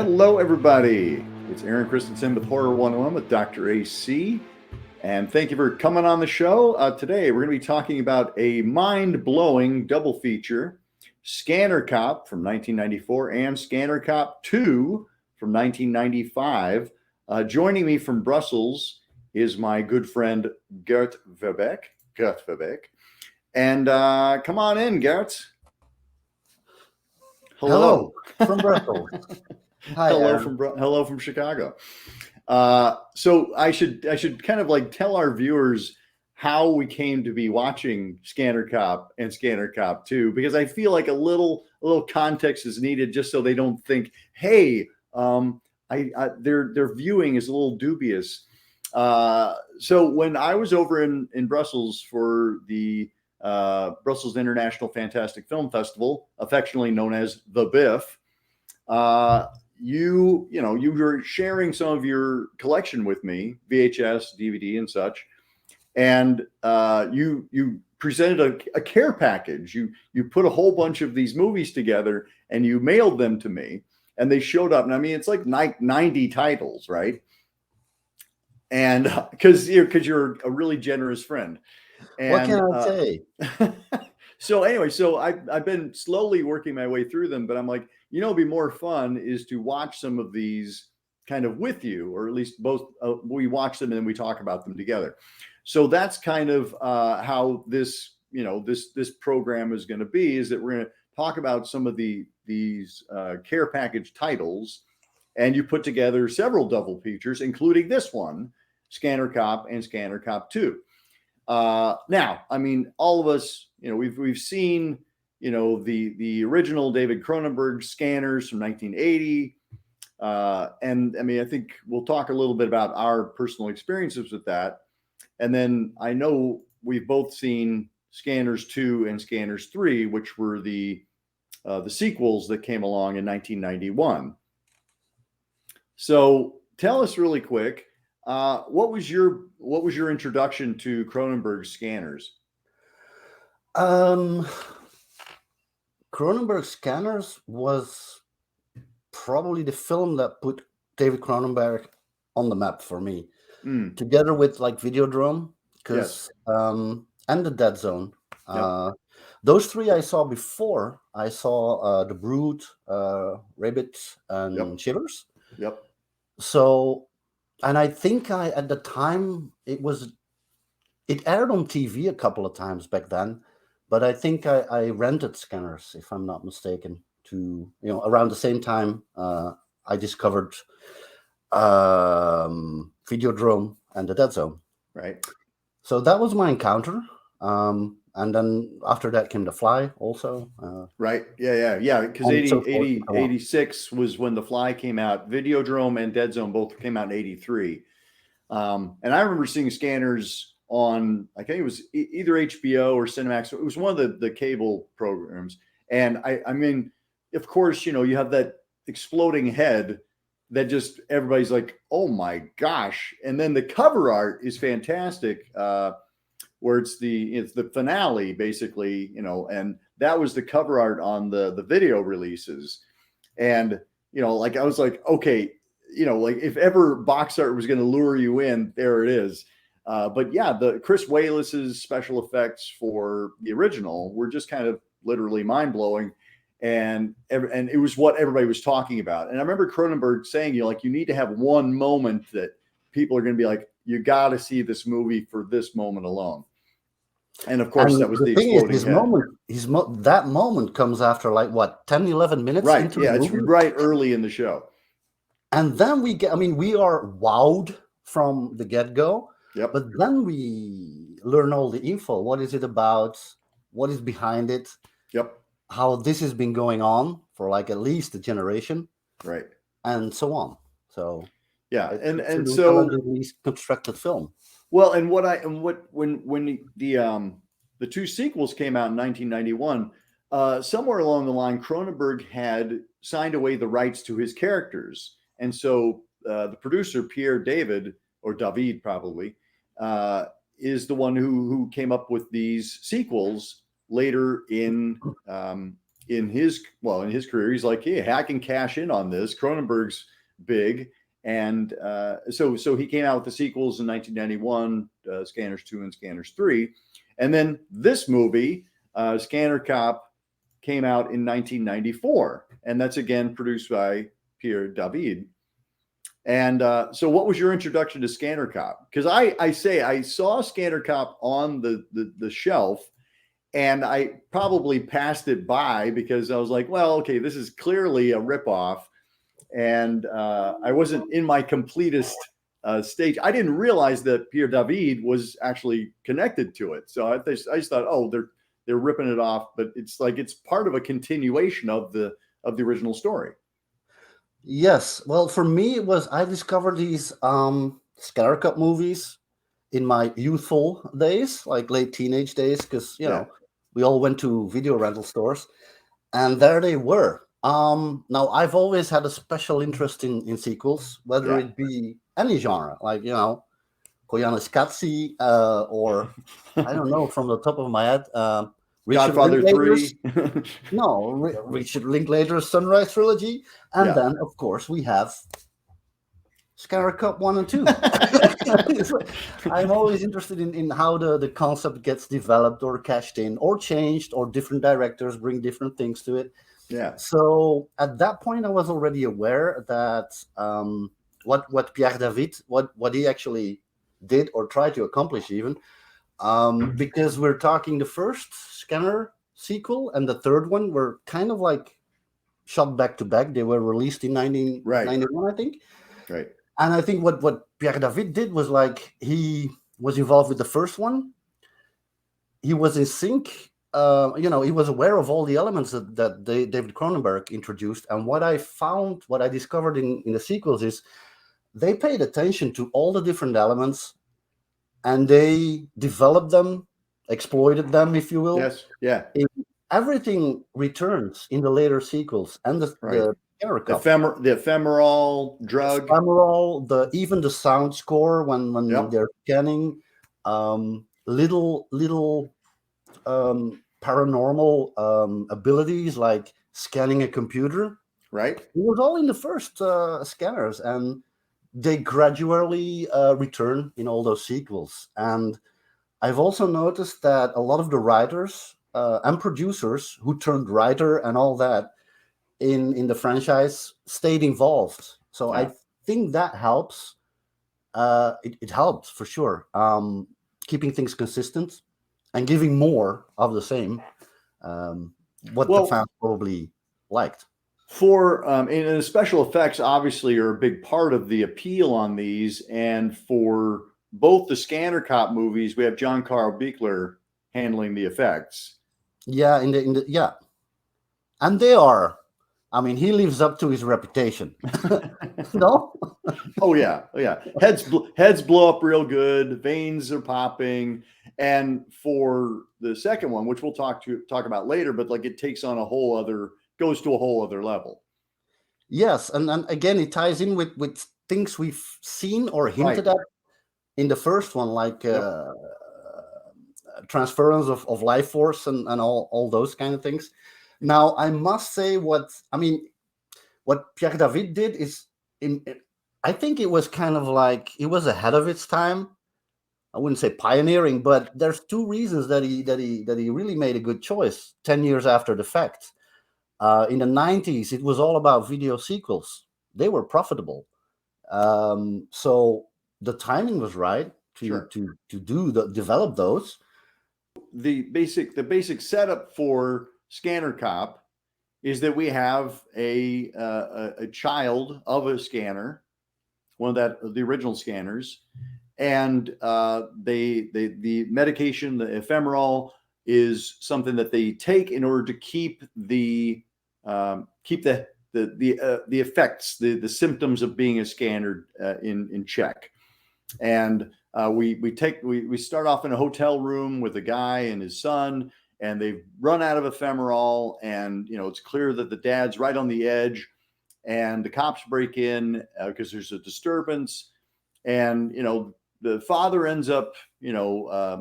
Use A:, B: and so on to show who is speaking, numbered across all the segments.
A: Hello, everybody. It's Aaron Christensen with Horror 101 with Dr. AC. And thank you for coming on the show. Today, we're going to be talking about a mind-blowing double feature, Scanner Cop from 1994 and Scanner Cop 2 from 1995. Joining me from Brussels is my good friend, Gert Verbeeck. And come on in, Gert.
B: Hello from Brussels. Hi,
A: hello from Chicago. So I should kind of like tell our viewers how we came to be watching Scanner Cop and Scanner Cop 2, because I feel like a little context is needed just so they don't think, hey, their viewing is a little dubious. So when I was over in Brussels for the Brussels International Fantastic Film Festival, affectionately known as the BIFF, you were sharing some of your collection with me, VHS, DVD, and such, and you presented a care package. You put a whole bunch of these movies together and you mailed them to me, and they showed up. And I mean, it's like 90 titles, right? And because you're a really generous friend. And,
B: what can I say?
A: So anyway, I've been slowly working my way through them, but I'm like, it'd be more fun is to watch some of these kind of with you, or at least both. We watch them and then we talk about them together. So that's kind of how this program is going to be. Is that we're going to talk about some of these care package titles, and you put together several double features, including this one, Scanner Cop and Scanner Cop 2. Now, I mean, all of us, we've seen, the original David Cronenberg Scanners from 1980. And I mean, I think we'll talk a little bit about our personal experiences with that. And then I know we've both seen Scanners 2 and Scanners 3, which were the sequels that came along in 1991. So tell us really quick, what was your introduction to Cronenberg's Scanners?
B: Cronenberg Scanners was probably the film that put David Cronenberg on the map for me, together with like Videodrome, because and The Dead Zone. Those three I saw before. I saw The Brood, Rabbit, and Shivers.
A: Yep.
B: So, and I think at the time it aired on TV a couple of times back then, but I think I rented Scanners, if I'm not mistaken, to around the same time I discovered Videodrome and The Dead Zone.
A: Right.
B: So that was my encounter. And then after that came The Fly also.
A: Right. Yeah. Because 86 was when The Fly came out. Videodrome and Dead Zone both came out in 83. And I remember seeing Scanners on, I think it was either HBO or Cinemax. It was one of the cable programs. And I mean, of course, you have that exploding head that just everybody's like, oh my gosh. And then the cover art is fantastic. Where it's the finale basically, and that was the cover art on the video releases. And, like, I was like, okay, like if ever box art was going to lure you in, there it is. But yeah, the Chris Walas's special effects for the original were just kind of literally mind blowing. And it was what everybody was talking about. And I remember Cronenberg saying, you need to have one moment that people are going to be like, you got to see this movie for this moment alone. And of course, that was the exploding head.
B: That moment comes after like what, 10, 11 minutes
A: right.
B: into
A: the
B: movie?
A: It's right early in the show.
B: And then we are wowed from the get-go.
A: Yep.
B: But then we learn all the info. What is it about? What is behind it?
A: Yep.
B: How this has been going on for like at least a generation.
A: Right.
B: And so on. So
A: yeah, and
B: so constructed film.
A: Well, and when the two sequels came out in 1991, somewhere along the line, Cronenberg had signed away the rights to his characters, and so the producer Pierre David, or David probably, is the one who came up with these sequels later in in his career, he's like, hey, I can cash in on this. Cronenberg's big. And so he came out with the sequels in 1991, Scanners 2 and Scanners 3. And then this movie, Scanner Cop, came out in 1994. And that's again produced by Pierre David. And so what was your introduction to Scanner Cop? Because I saw Scanner Cop on the shelf, and I probably passed it by because I was like, well, okay, this is clearly a ripoff. And I wasn't in my completest stage. I didn't realize that Pierre David was actually connected to it. So I just thought, oh, they're ripping it off, but it's like it's part of a continuation of the original story.
B: Yes. Well, for me, it was I discovered these Scanner Cup movies in my youthful days, like late teenage days, because you know we all went to video rental stores, and there they were. Now I've always had a special interest in sequels, whether it be any genre, like Koyaanisqatsi, or I don't know from the top of my head, Richard
A: Godfather 3.
B: No, Richard Linklater's Sunrise trilogy, and then of course we have Scanner Cup 1 and 2. I'm always interested in how the concept gets developed or cashed in or changed, or different directors bring different things to it.
A: Yeah.
B: So at that point, I was already aware that what Pierre David, what he actually did or tried to accomplish, even because we're talking the first Scanner sequel and the third one were kind of like shot back to back. They were released in 1991, I think.
A: Right.
B: And I think what Pierre David did was like he was involved with the first one. He was in sync. He was aware of all the elements that David Cronenberg introduced. And what I discovered in the sequels is they paid attention to all the different elements and they developed them, exploited them, if you will.
A: Yes. Yeah.
B: Everything returns in the later sequels and the
A: ephemeral drug,
B: even the sound score when they're scanning, little paranormal abilities like scanning a computer.
A: Right.
B: It was all in the first Scanners, and they gradually return in all those sequels. And I've also noticed that a lot of the writers and producers who turned writer and all that in the franchise stayed involved. So I think that helps. It helps for sure. Keeping things consistent and giving more of the same. The fans probably liked.
A: For and the special effects obviously are a big part of the appeal on these. And for both the Scanner Cop movies, we have John Carl Buechler handling the effects.
B: Yeah, and they are. I mean, he lives up to his reputation. No?
A: Oh yeah. Heads blow up real good. Veins are popping. And for the second one, which we'll talk about later, but like it takes on goes to a whole other level.
B: Yes, and again, it ties in with things we've seen or hinted at in the first one, like transference of life force and all those kind of things. Now, I must say what Pierre David did is, I think it was kind of like it was ahead of its time. I wouldn't say pioneering, but there's two reasons that he really made a good choice 10 years after the fact. In the 90s, it was all about video sequels. They were profitable. So the timing was right to develop those.
A: The basic setup for Scanner Cop is that we have a child of a scanner, one of the original scanners, and the medication, the ephemeral, is something that they take in order to keep the effects, the symptoms of being a scanner in check. And we start off in a hotel room with a guy and his son, and they've run out of ephemeral, and it's clear that the dad's right on the edge, and the cops break in because there's a disturbance, and the father ends up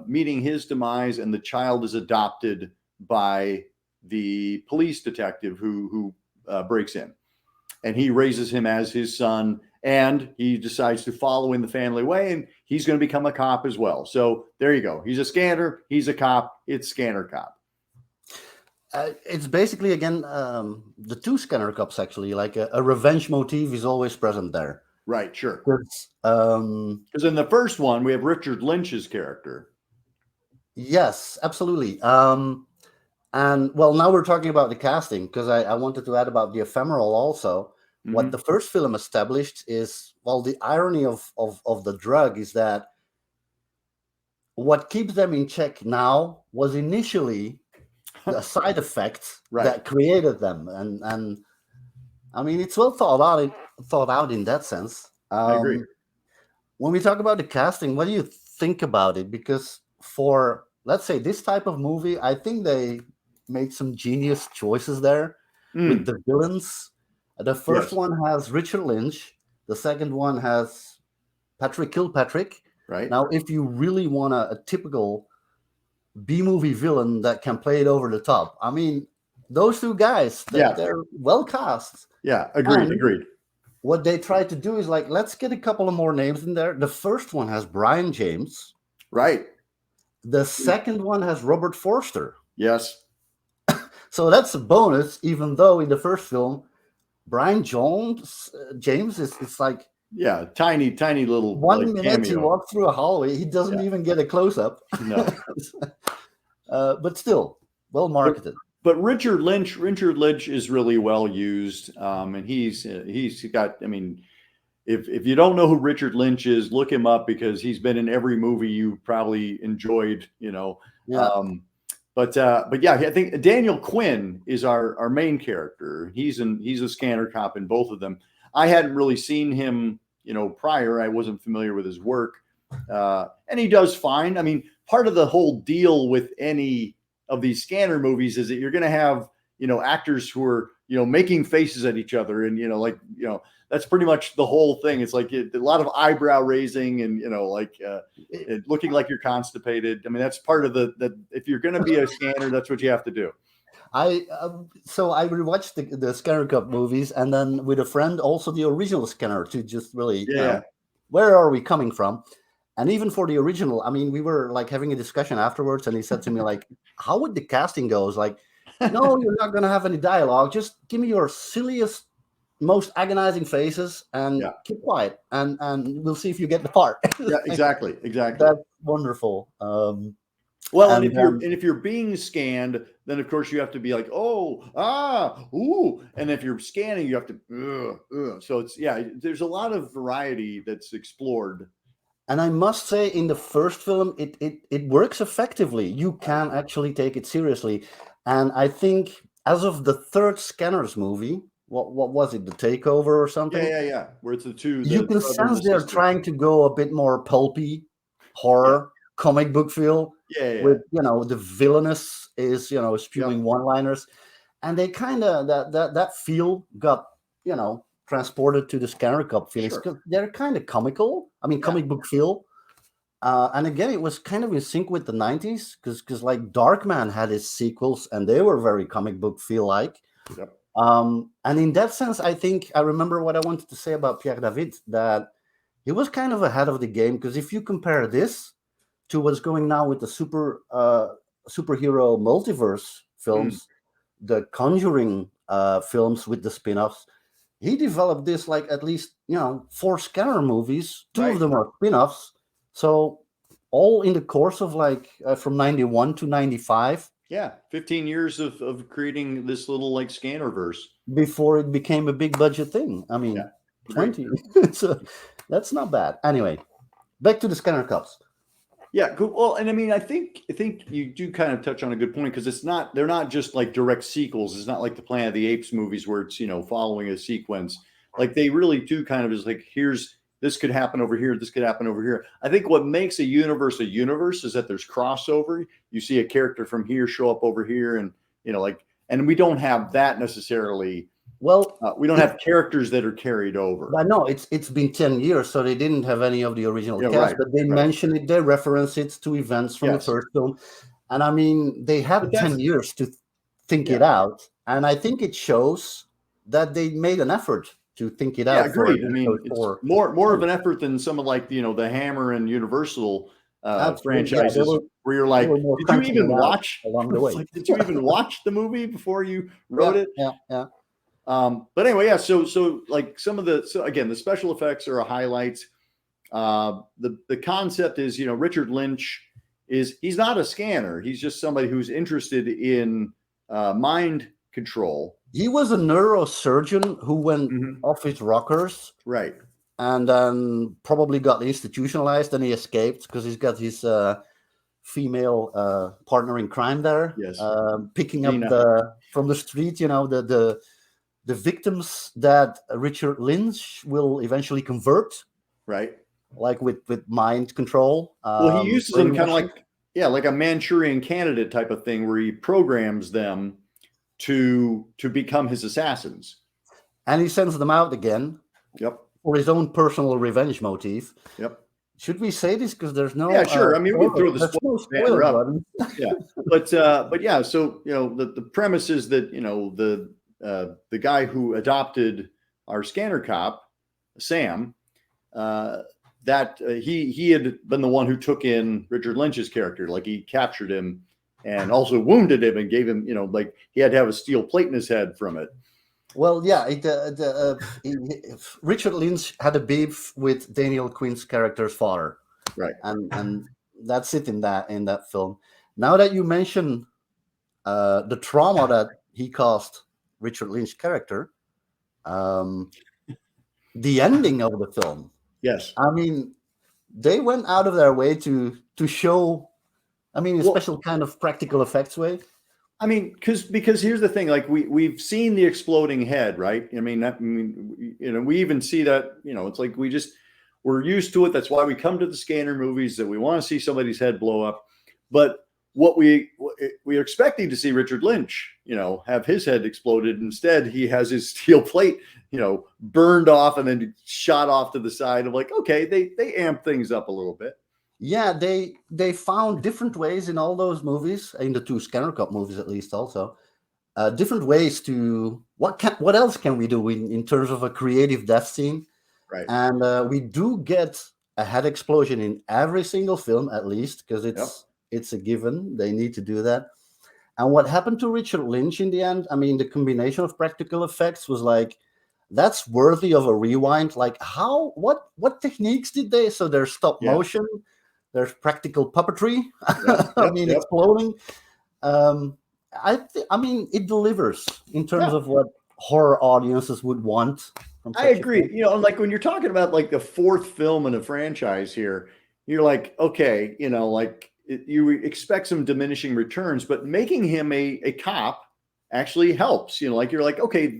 A: meeting his demise, and the child is adopted by the police detective who breaks in, and he raises him as his son, and he decides to follow in the family way, and he's going to become a cop as well. So there you go. He's a scanner. He's a cop. It's Scanner Cop.
B: It's basically, again, the two Scanner Cops, actually. Like a revenge motif is always present there.
A: Right, sure.
B: Because
A: in the first one, we have Richard Lynch's character.
B: Yes, absolutely. And well, now we're talking about the casting, because I wanted to add about the ephemeral also. Mm-hmm. What the first film established is, well, the irony of the drug is that what keeps them in check now was initially the side effect that created them, and I mean, it's well thought out in that sense.
A: I agree.
B: When we talk about the casting, what do you think about it? Because for, let's say, this type of movie, I think they made some genius choices there with the villains. The first one has Richard Lynch. The second one has Patrick Kilpatrick.
A: Right.
B: Now, if you really want a typical B-movie villain that can play it over the top, I mean, those two guys, they're well cast.
A: Yeah, agreed.
B: What they tried to do is, like, let's get a couple of more names in there. The first one has Brian James.
A: Right.
B: The second one has Robert Forster.
A: Yes.
B: So that's a bonus, even though in the first film, Brian James is like...
A: Yeah, tiny little
B: 1 minute
A: cameo.
B: He walks through a hallway. He doesn't even get a close-up.
A: No.
B: But still, well marketed.
A: But Richard Lynch is really well used, and he's got. I mean, if you don't know who Richard Lynch is, look him up, because he's been in every movie you probably enjoyed. Yeah. But yeah, I think Daniel Quinn is our main character. He's a Scanner Cop in both of them. I hadn't really seen him, prior. I wasn't familiar with his work, and he does fine. I mean, part of the whole deal with any of these scanner movies is that you're going to have, actors who are, making faces at each other, and that's pretty much the whole thing. It's like a lot of eyebrow raising, and looking like you're constipated. I mean, that's part of that. If you're going to be a scanner, that's what you have to do.
B: So I rewatched the Scanner Cup movies, and then with a friend also the original Scanner, to just really where are we coming from. And even for the original, I mean, we were like having a discussion afterwards, and he said to me, like, how would the casting go? It's like, no, you're not going to have any dialogue. Just give me your silliest, most agonizing faces and keep quiet, and we'll see if you get the part.
A: Yeah, exactly.
B: That's wonderful.
A: Well, and if you're being scanned, then of course you have to be like, ooh, and if you're scanning, you have to. So it's there's a lot of variety that's explored.
B: And I must say, in the first film, it works effectively. You can actually take it seriously. And I think as of the third Scanners movie, what was it, The Takeover or something?
A: Yeah. Where it's the two.
B: You can sense they're trying to go a bit more pulpy, horror, comic book feel.
A: Yeah.
B: With, the villainous is, spewing one-liners. And they kind of, that feel got, transported to the Scanner Cup feelings. Sure. They're kind of comical. I mean, comic book feel. And again, it was kind of in sync with the 90s, because like Darkman had its sequels, and they were very comic book feel like.
A: Yep.
B: And in that sense, I think I remember what I wanted to say about Pierre David, that he was kind of ahead of the game, because if you compare this to what's going now with the superhero multiverse films, the Conjuring films with the spin-offs, he developed this like at least 4 Scanner movies. 2 of them are spin-offs. So all in the course of like from 91 to 95.
A: Yeah, 15 years of creating this little like scanner verse
B: before it became a big budget thing. I mean, 20. So that's not bad. Anyway, back to the Scanner Cups.
A: Yeah, cool. Well, and I mean, I think you do kind of touch on a good point, because they're not just like direct sequels. It's not like the Planet of the Apes movies where it's following a sequence. Like they really do kind of is like, this could happen over here, this could happen over here. I think what makes a universe is that there's crossover. You see a character from here show up over here, and and we don't have that necessarily. Well, we don't have characters that are carried over.
B: I know it's been 10 years, so they didn't have any of the original cast, but they mention it, they reference it to events from the first film. And I mean, they had 10 years to think it out, and I think it shows that they made an effort to think it out.
A: Agreed. I mean, it's more of an effort than some of like the Hammer and Universal franchises, where you're like, did you even watch
B: along the way?
A: Like, did you even watch the movie before you wrote it?
B: Yeah.
A: But anyway, so like some of the again, the special effects are a highlight. The concept is, Richard Lynch he's not a scanner. He's just somebody who's interested in mind control.
B: He was a neurosurgeon who went off his rockers.
A: Right.
B: And then probably got institutionalized, and he escaped because he's got his female partner in crime there.
A: Yes.
B: Picking up from the street, the victims that Richard Lynch will eventually convert.
A: Right.
B: Like with mind control.
A: Well, he uses them kind of like a Manchurian Candidate type of thing, where he programs them to become his assassins.
B: And he sends them out again.
A: Yep.
B: For his own personal revenge motif.
A: Yep.
B: Should we say this? Because there's no.
A: Yeah, sure. I mean, we can throw the spoiler up.
B: Button.
A: Yeah, but yeah. So the premise is that the guy who adopted our scanner cop, Sam, that he had been the one who took in Richard Lynch's character. Like, he captured him and also wounded him and gave him, like, he had to have a steel plate in his head from it.
B: Well, yeah, Richard Lynch had a beef with Daniel Quinn's character's father,
A: right?
B: And that's it in that film. Now that you mention the trauma that he caused Richard Lynch's character, the ending of the film.
A: Yes,
B: I mean, they went out of their way to show, a special kind of practical effects way.
A: I mean, because here's the thing, like we've seen the exploding head, right? We even see that, it's like we're used to it. That's why we come to the scanner movies, that we want to see somebody's head blow up. But what we're expecting to see Richard Lynch, have his head exploded. Instead, he has his steel plate, burned off and then shot off to the side. Of like, okay, they amp things up a little bit.
B: Yeah, they found different ways in all those movies, in the two Scanner Cup movies at least, also different ways to what else can we do in terms of a creative death scene,
A: right?
B: And we do get a head explosion in every single film, at least, because it's a given. They need to do that. And what happened to Richard Lynch in the end? The combination of practical effects was like, that's worthy of a rewind. Like, what techniques did they? So there's stop motion. There's practical puppetry. Exploding. It delivers in terms of what horror audiences would want.
A: I agree. Like when you're talking about like the fourth film in a franchise here, you're like, okay, you expect some diminishing returns, but making him a cop actually helps. Like you're like, okay,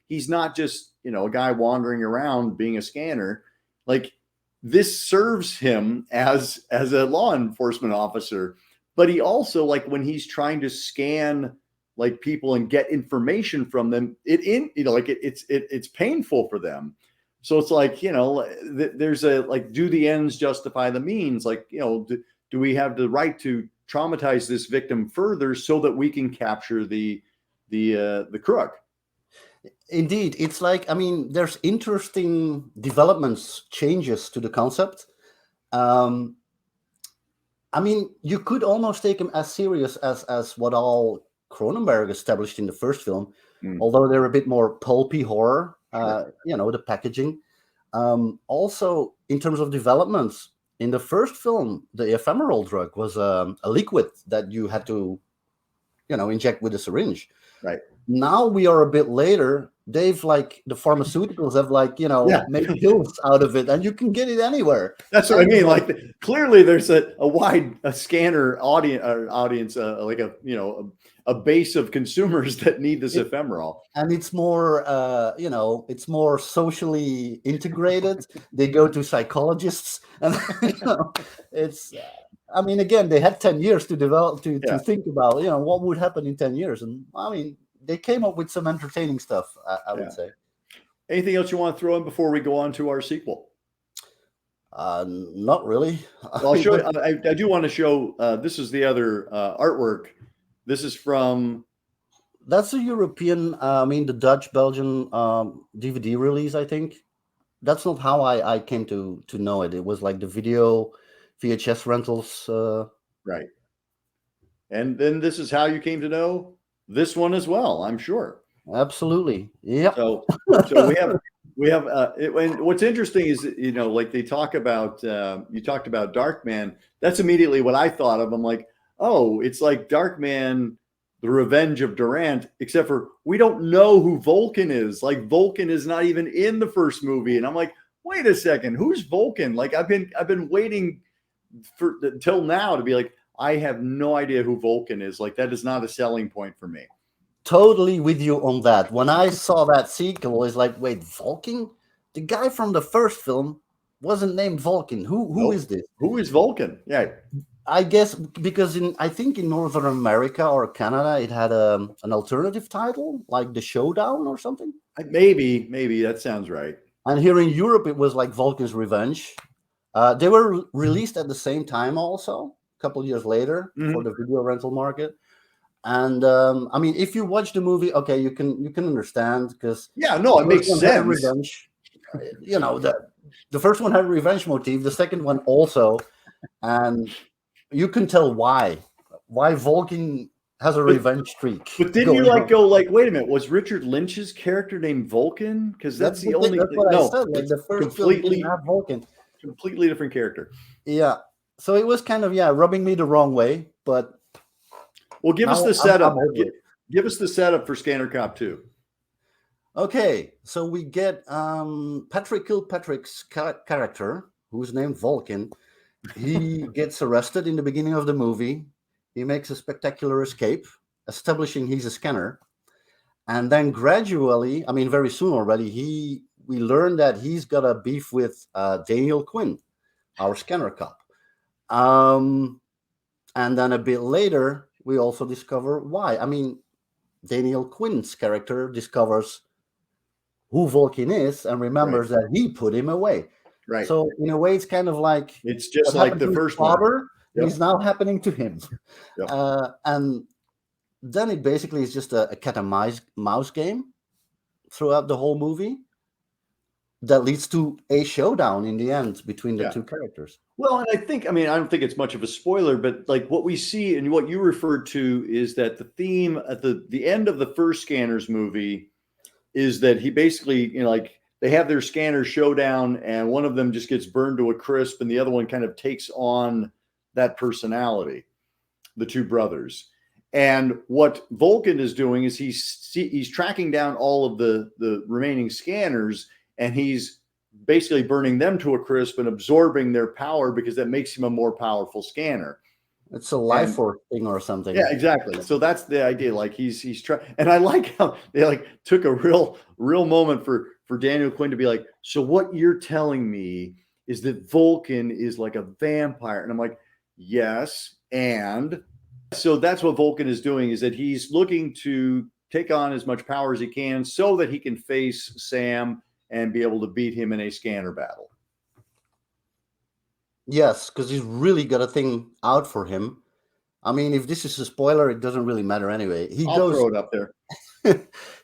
A: he's not just a guy wandering around being a scanner. Like, this serves him as a law enforcement officer, but he also, like, when he's trying to scan like people and get information from them, it's painful for them. So it's like, there's a, like, do the ends justify the means? Like, do we have the right to traumatize this victim further so that we can capture the crook?
B: Indeed, it's like, there's interesting developments, changes to the concept. You could almost take them as serious as what all Cronenberg established in the first film, although they're a bit more pulpy horror, the packaging. Also, in terms of developments, in the first film, the ephemeral drug was a liquid that you had to, inject with a syringe.
A: Right.
B: Now we are a bit later. They've, like, the pharmaceuticals have, like, made pills out of it, and you can get it anywhere.
A: That's what I mean. Like, clearly there's a wide scanner audience, like a base of consumers that need this ephemeral.
B: And it's more, it's more socially integrated. They go to psychologists, and it's. Again, they had 10 years to develop to think about, what would happen in 10 years, and they came up with some entertaining stuff, I would say.
A: Anything else you want to throw in before we go on to our sequel?
B: Not really.
A: Well, I'll show you. I do want to show, this is the other artwork. This is from
B: That's a European, I mean, the Dutch Belgian DVD release, I think. That's not how I came to know it. It was like the video VHS rentals.
A: Right. And then this is how you came to know this one as well, I'm sure.
B: Absolutely. Yep.
A: So and what's interesting is, you know, like they talk about, you talked about Darkman. That's immediately what I thought of. I'm like, oh, it's like Darkman, The Revenge of Durant, except for we don't know who Vulcan is. Like Vulcan is not even in the first movie. And I'm like, wait a second, who's Vulcan? Like I've been waiting for till now to be like, I have no idea who Vulcan is. Like that is not a selling point for me.
B: Totally with you on that. When I saw that sequel, it's like, wait, Vulcan? The guy from the first film wasn't named Vulcan. Who is this?
A: Who is Vulcan? Yeah.
B: I guess because I think in Northern America or Canada, it had an alternative title, like The Showdown or something.
A: Maybe that sounds right.
B: And here in Europe, it was like Vulcan's Revenge. They were released at the same time also, a couple of years later for the video rental market. And I mean, if you watch the movie, okay, you can understand because
A: it makes sense.
B: Revenge, you know, the first one had a revenge motif, the second one also, and you can tell why Vulcan has a revenge streak.
A: But didn't you go like, wait a minute, was Richard Lynch's character named Vulcan? Because that's the only.
B: That's what I said. Like the first film didn't have Vulcan.
A: Completely different character.
B: Yeah, so it was kind of rubbing me the wrong way, but.
A: Well, give us the setup. Give us the setup for Scanner Cop 2.
B: Okay, so we get Patrick Kilpatrick's character, who's named Vulcan. He gets arrested in the beginning of the movie. He makes a spectacular escape, establishing he's a scanner. And then gradually, I mean, very soon already, we learn that he's got a beef with Daniel Quinn, our Scanner Cop. And then a bit later, we also discover why. I mean, Daniel Quinn's character discovers who Vulcan is and remembers that he put him away.
A: Right.
B: So in a way, it's kind of like
A: it's just like the first
B: father. Yep. Is now happening to him.
A: Yep.
B: And then it basically is just a cat and mouse game throughout the whole movie that leads to a showdown in the end between the two characters.
A: Well, and I don't think it's much of a spoiler, but like what we see and what you referred to is that the theme at the end of the first Scanners movie is that he basically, you know, like they have their scanner showdown and one of them just gets burned to a crisp and the other one kind of takes on that personality, the two brothers. And what Vulcan is doing is he's tracking down all of the remaining scanners and he's basically burning them to a crisp and absorbing their power because that makes him a more powerful scanner.
B: It's a life force thing or something.
A: Yeah, exactly. So that's the idea. Like he's trying, and I like how they like took a real moment for Daniel Quinn to be like, so what you're telling me is that Vulcan is like a vampire. And I'm like, yes. And so that's what Vulcan is doing, is that he's looking to take on as much power as he can so that he can face Sam and be able to beat him in a scanner battle.
B: Yes, because he's really got a thing out for him. I mean, if this is a spoiler, it doesn't really matter anyway.
A: I'll throw it up there.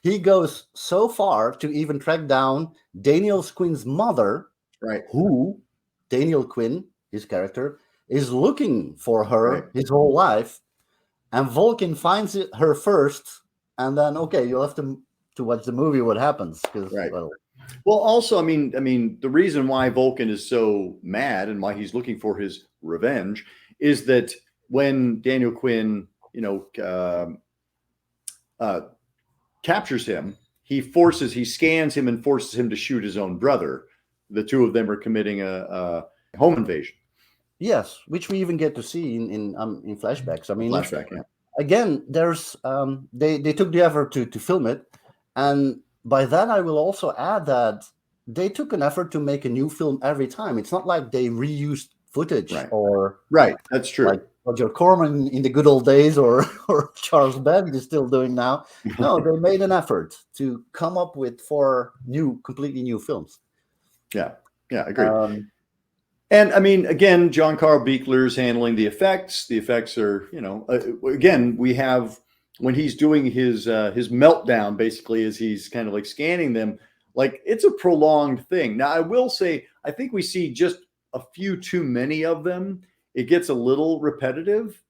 B: He goes so far to even track down Daniel Quinn's mother,
A: right?
B: Who Daniel Quinn, his character, is looking for her his whole life, and Vulcan finds her first, and then you'll have to watch the movie what happens.
A: Right. Well, also, I mean, the reason why Vulcan is so mad and why he's looking for his revenge is that when Daniel Quinn, captures him, he scans him and forces him to shoot his own brother. The two of them are committing a home invasion.
B: Yes, which we even get to see in flashbacks. I mean,
A: flashback. Yeah.
B: Again, there's they took the effort to film it, and by that I will also add that they took an effort to make a new film every time. It's not like they reused footage or
A: That's true.
B: Like Roger Corman in the good old days or Charles Band is still doing now. No, they made an effort to come up with 4 completely new films.
A: Yeah, agreed. And I mean, again, John Carl Buechler's handling the effects. The effects are, again, we have when he's doing his meltdown, basically, as he's kind of like scanning them, like it's a prolonged thing. Now, I will say, I think we see just a few too many of them. It gets a little repetitive.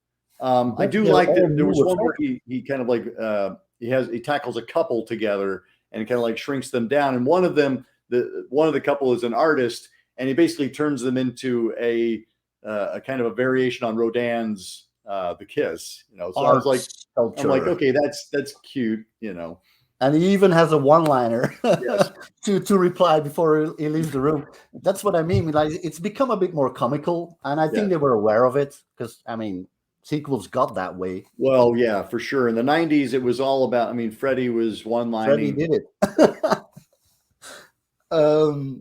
A: I do like that there was one where he kind of like he tackles a couple together and kind of like shrinks them down. And one of them, one of the couple is an artist, and he basically turns them into a kind of a variation on Rodin's The Kiss. You know, so I was like, I'm like, okay, that's cute, you know.
B: And he even has a one-liner
A: yes.
B: to reply before he leaves the room. That's what I mean. Like, it's become a bit more comical, and I think they were aware of it because, I mean, sequels got that way.
A: Well, yeah, for sure. In the 90s, it was all about, I mean, Freddie was one-lining.
B: Freddie did it.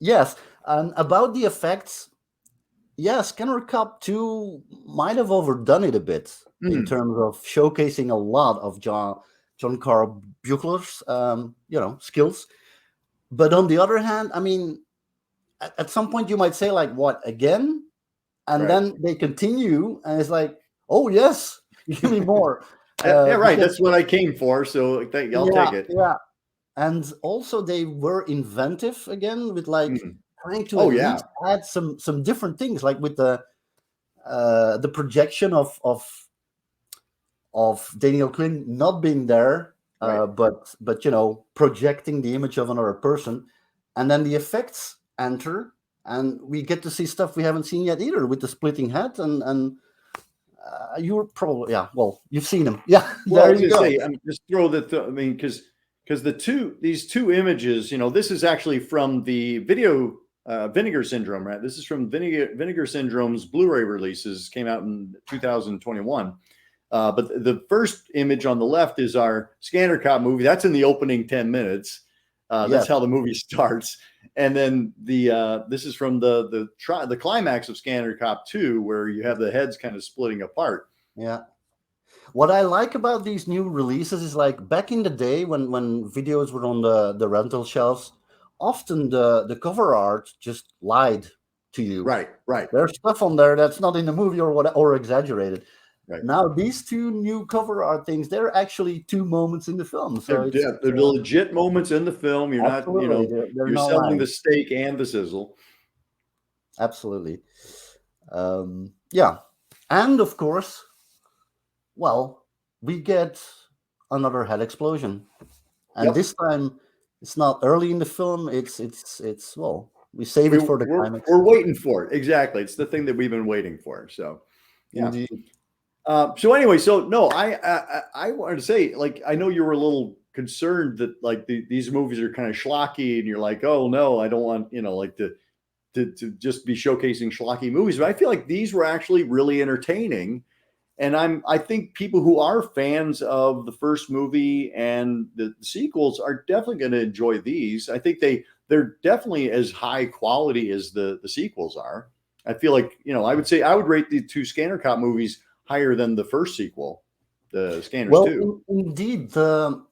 B: Yes, and about the effects, Scanner Cop 2 might have overdone it a bit in terms of showcasing a lot of John Carl Buechler's, skills. But on the other hand, I mean, at some point you might say, like, what, again? And then they continue, and it's like, oh, yes, give me more.
A: Right. That's what I came for, so I'll take it.
B: Yeah. And also they were inventive again with, like, trying to at least add some different things, like with the projection of Daniel Quinn not being there, but projecting the image of another person, and then the effects enter, and we get to see stuff we haven't seen yet either, with the splitting head and you're probably you've seen them.
A: Well, I was gonna say, I mean, just throw that. I mean, because these two images, this is actually from the video. Vinegar Syndrome, right? This is from Vinegar Syndrome's Blu-ray releases, came out in 2021. But the first image on the left is our Scanner Cop movie. That's in the opening 10 minutes. That's how the movie starts. And then this is from the climax of Scanner Cop 2, where you have the heads kind of splitting apart.
B: Yeah. What I like about these new releases is, like, back in the day when videos were on the rental shelves, often the cover art just lied to you.
A: Right.
B: There's stuff on there that's not in the movie or exaggerated.
A: Right.
B: Now, these two new cover art things, they're actually 2 moments in the film. So
A: they're legit moments in the film. You're not, you're selling the steak and the sizzle.
B: Absolutely. And of course, well, we get another head explosion. And this time, it's not early in the film. It's we save it for the climax.
A: We're waiting for it. Exactly. It's the thing that we've been waiting for. So, yeah.
B: Indeed.
A: So anyway, I wanted to say, like, I know you were a little concerned that, like, these movies are kind of schlocky, and you're like, oh no, I don't want, to just be showcasing schlocky movies. But I feel like these were actually really entertaining. And I think people who are fans of the first movie and the sequels are definitely going to enjoy these. I think they're definitely as high quality as the sequels are. I feel like, I would say I would rate the two Scanner Cop movies higher than the first sequel, the Scanners 2.
B: Indeed. The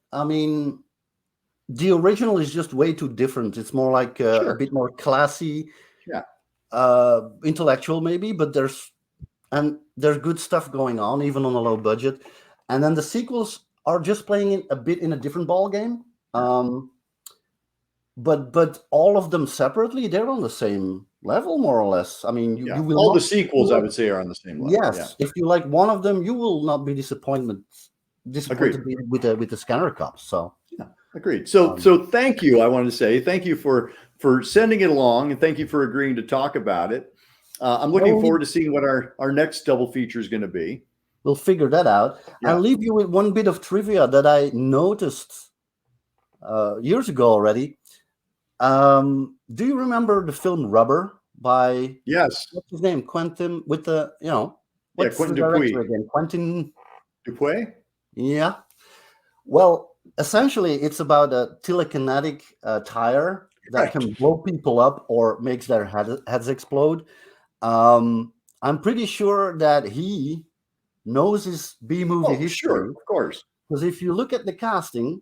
B: original is just way too different. It's more like a bit more classy, intellectual maybe, but there's good stuff going on, even on a low budget. And then the sequels are just playing it a bit in a different ball game. But all of them separately, they're on the same level, more or less. I mean, you will
A: all the sequels, I would say, are on the same level.
B: Yes, if you like one of them, you will not be disappointed with the Scanner Cop. So
A: agreed. So thank you. I wanted to say thank you for sending it along, and thank you for agreeing to talk about it. I'm looking forward to seeing what our next double feature is going to be.
B: We'll figure that out. I'll leave you with one bit of trivia that I noticed years ago already. Do you remember the film Rubber by what's his name? Quentin with the what's
A: Quentin
B: the director again? Quentin
A: Dupuis?
B: Yeah. Well, essentially it's about a telekinetic tire that can blow people up or makes their heads explode. I'm pretty sure that he knows his B-movie history.
A: Sure, of course.
B: Because if you look at the casting,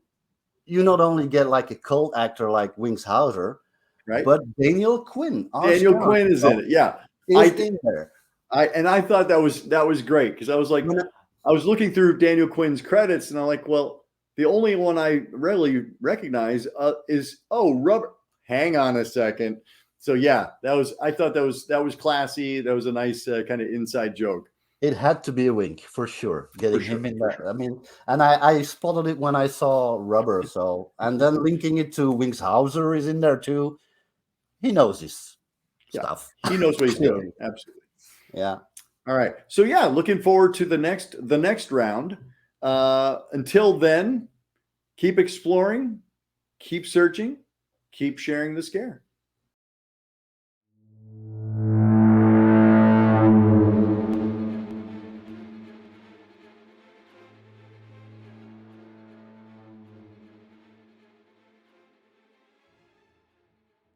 B: you not only get like a cult actor like Wings Hauser,
A: right?
B: But Daniel Quinn.
A: Daniel Quinn is in it. Yeah,
B: in there.
A: I thought that was great, because I was like, I was looking through Daniel Quinn's credits, and I'm like, well, the only one I really recognize is Rubber. Hang on a second. So yeah, I thought that was classy. That was a nice kind of inside joke.
B: It had to be a wink for sure. Getting him in there.
A: Sure.
B: I mean, and I spotted it when I saw Rubber. So, and then linking it to Wings Hauser is in there too. He knows his stuff.
A: He knows what he's doing. Absolutely.
B: Yeah.
A: All right. So yeah, looking forward to the next round. Until then, keep exploring, keep searching, keep sharing the scare.